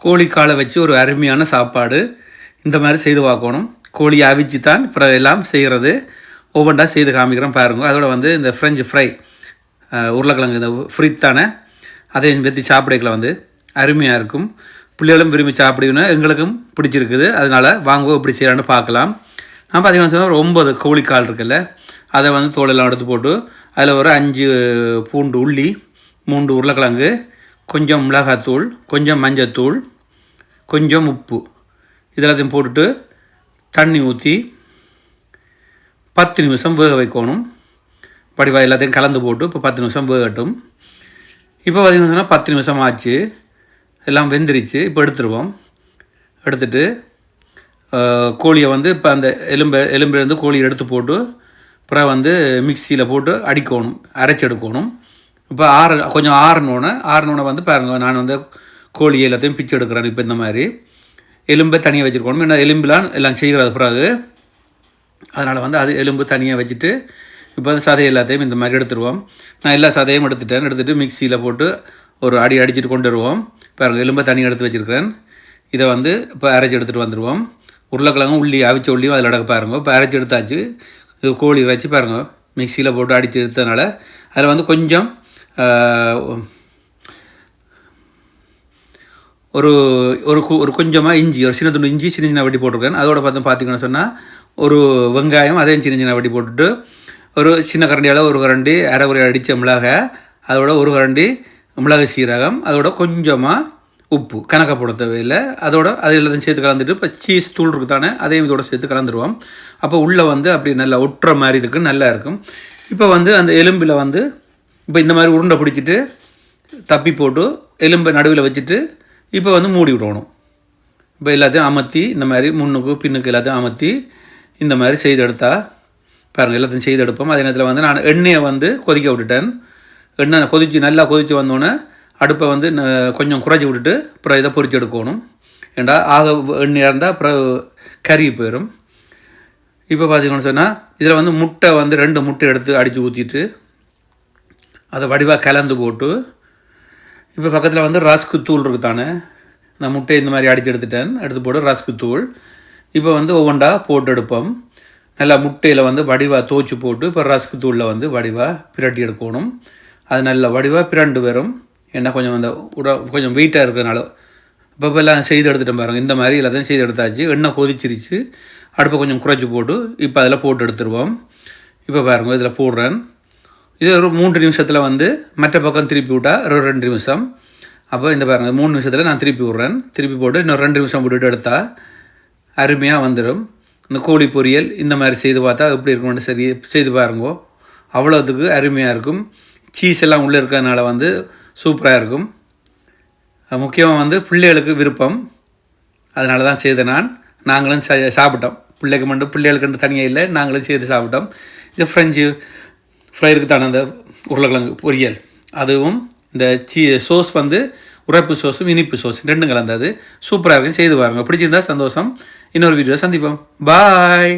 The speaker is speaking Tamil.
கோழி காலை வச்சு ஒரு அருமையான சாப்பாடு இந்த மாதிரி செய்து பார்க்கணும். கோழி அவிச்சு தான் அப்புறம் எல்லாம் செய்கிறது. ஒவ்வொன்றா செய்து காமிக்கிறோம் பாருங்கள். அதோட வந்து இந்த ஃப்ரெஞ்சு ஃப்ரை உருளைக்கிழங்கு இந்த ஃப்ரித்தானே அதையும் வெற்றி சாப்பிடக்கல வந்து அருமையாக இருக்கும். பிள்ளைகளும் விரும்பி சாப்பிடுன்னு எங்களுக்கும் பிடிச்சிருக்குது. அதனால் வாங்குவோம் இப்படி செய்யலான்னு பார்க்கலாம். நான் பார்த்தீங்கன்னா சொன்னால் ஒரு 9 கோழிக்கால் இருக்குல்ல, அதை வந்து தோலெல்லாம் எடுத்து போட்டு அதில் ஒரு 5 பூண்டு உள்ளி, 3 உருளைக்கிழங்கு, கொஞ்சம் மிளகாத்தூள், கொஞ்சம் மஞ்சத்தூள், கொஞ்சம் உப்பு இதெல்லாத்தையும் போட்டுட்டு தண்ணி ஊற்றி 10 நிமிஷம் வேக வைக்கணும். படிவாக எல்லாத்தையும் கலந்து போட்டு இப்போ 10 நிமிஷம் வேகட்டும். இப்போ பார்த்திங்கன்னா 10 நிமிஷம் ஆச்சு, எல்லாம் வெந்துருச்சு. இப்போ எடுத்துருவோம். எடுத்துட்டு கோழியை வந்து இப்போ அந்த எலும்புலேருந்து கோழியை எடுத்து போட்டு அப்புறம் வந்து மிக்சியில் போட்டு அடிக்கணும், அரைச்சி எடுக்கணும். இப்போ கொஞ்சம் ஆறனோடனே வந்து பாருங்கள், நான் வந்து கோழி எல்லாத்தையும் பிச்சு எடுக்கிறேன். இப்போ இந்த மாதிரி எலும்பை தனியாக வச்சுருக்கணும். ஏன்னா எலும்புலாம் எல்லாம் செய்கிறது பிறகு, அதனால் வந்து அது எலும்பு தனியாக வச்சுட்டு இப்போ வந்து சதை எல்லாத்தையும் இந்த மாதிரி எடுத்துருவோம். நான் எல்லா சதையும் எடுத்துகிட்டு மிக்சியில் போட்டு ஒரு அடிச்சுட்டு கொண்டு வருவோம். பாருங்கள், எலும்பை தனியாக எடுத்து வச்சுருக்கிறேன். இதை வந்து இப்போ அரைச்சி எடுத்துகிட்டு வந்துடுவோம். உருளைக்கிழங்கும் உள்ளி அவிச்ச உள்ளியும் அதில் அடக்க பாருங்கள். இப்போ அரைச்சி எடுத்தாச்சு. இது கோழி வச்சு பாருங்கள், மிக்சியில் போட்டு அடித்து எடுத்ததுனால அதில் வந்து கொஞ்சம் ஒரு ஒரு கொஞ்சமாக இஞ்சி, ஒரு சின்ன துண்டு இஞ்சி சின்ன சின்ன வட்டி போட்டிருக்கேன். அதோட பார்த்தீங்கன்னு சொன்னால் ஒரு வெங்காயம் அதையும் சின்ன சின்ன வட்டி போட்டுட்டு ஒரு சின்ன கரண்டியால் ஒரு கரண்டி அரை அடித்த மிளகாய், அதோட ஒரு கரண்டி மிளகு சீரகம், அதோட கொஞ்சமாக உப்பு, கணக்கை போட தேவையில்லை. அதோட அது எல்லாத்தையும் சேர்த்து கலந்துட்டு இப்போ சீஸ் தூள் இருக்குது தானே, அதையும் இதோட சேர்த்து கலந்துருவோம். அப்போ உள்ளே வந்து அப்படி நல்லா ஒட்டுற மாதிரி இருக்குது, நல்லா இருக்கும். இப்போ வந்து அந்த எலும்பில் வந்து இப்போ இந்த மாதிரி உருண்டை பிடிச்சிட்டு தப்பி போட்டு எலும்பை நடுவில் வச்சுட்டு இப்போ வந்து மூடி விடணும். இப்போ எல்லாத்தையும் அமர்த்தி இந்த மாதிரி முன்னுக்கு பின்னுக்கு எல்லாத்தையும் அமர்த்தி இந்த மாதிரி செய்து எடுத்தால் பாருங்கள், எல்லாத்தையும் செய்து எடுப்போம். அதே நேரத்தில் வந்து நான் எண்ணெயை வந்து கொதிக்க விட்டுட்டேன். எண்ணெய் நல்லா கொதித்து வந்தோடனே அடுப்பை வந்து கொஞ்சம் குறைச்சி விட்டுட்டு அப்புறம் இதை பொரிச்சு எடுக்கணும். ஏண்டா எண்ணெயாக இருந்தால் அப்புறம் கறி போயிடும். இப்போ பார்த்தீங்கன்னு சொன்னால் இதில் வந்து முட்டை வந்து 2 முட்டை எடுத்து அடித்து ஊற்றிட்டு அதை வடிவாக கலந்து போட்டு இப்போ பக்கத்தில் வந்து ரஸ்க்கு தூள் இருக்குது தானே, நான் முட்டை இந்த மாதிரி எடுத்து போட்டு ரஸ்க்கு தூள் இப்போ வந்து ஒவ்வொன்றா போட்டு எடுப்போம். நல்லா முட்டையில் வந்து வடிவாக தோய்ச்சி போட்டு இப்போ ரஸ்க்கு தூளில் வந்து வடிவாக பிரட்டி எடுக்கணும். அது நல்லா வடிவாக பிரண்டு வரும். ஏன்னா கொஞ்சம் அந்த கொஞ்சம் வெயிட்டாக இருக்கிறதுனால இப்போ எல்லாம் செய்து எடுத்துகிட்டு பாருங்கள். இந்த மாதிரி எல்லாத்தையும் செய்து எடுத்தாச்சு. எண்ணெய் கொதிச்சிருச்சு. அடுப்பை கொஞ்சம் குறைச்சி போட்டு இப்போ அதில் போட்டு எடுத்துருவோம். இப்போ பாருங்கள், இதில் போடுறேன். இது ஒரு 3 நிமிஷத்தில் வந்து மற்ற பக்கம் திருப்பி விட்டால் ஒரு 2 நிமிஷம். அப்போ இந்த பாருங்கள், 3 நிமிஷத்தில் நான் திருப்பி விட்றேன். திருப்பி போட்டு இன்னொரு 2 நிமிஷம் விட்டுட்டு எடுத்தால் அருமையாக வந்துடும். இந்த கோழி பொரியல் இந்த மாதிரி செய்து பார்த்தா எப்படி இருக்கும்னு சரி செய்து பாருங்கோ. அவ்வளோத்துக்கு அருமையாக இருக்கும். சீஸ் எல்லாம் உள்ளே இருக்கிறதுனால வந்து சூப்பராக இருக்கும். முக்கியமாக வந்து பிள்ளைகளுக்கு விருப்பம், அதனால தான் செய்த நாங்களும் சாப்பிட்டோம். பிள்ளைகளுக்கு தனியாக இல்லை, நாங்களும் செய்து சாப்பிட்டோம். இது ஃப்ரெஞ்சு ஃப்ரை இருக்குதான அந்த உருளைக்கிழங்கு பொரியல், அதுவும் இந்த சோஸ் வந்து உரைப்பு சோஸும் இனிப்பு சோஸ் 2 கலந்தது சூப்பராக இருக்கும். செய்து பாருங்கள். பிடிச்சிருந்தா சந்தோஷம். இன்னொரு வீடியோ சந்திப்போம். பாய்.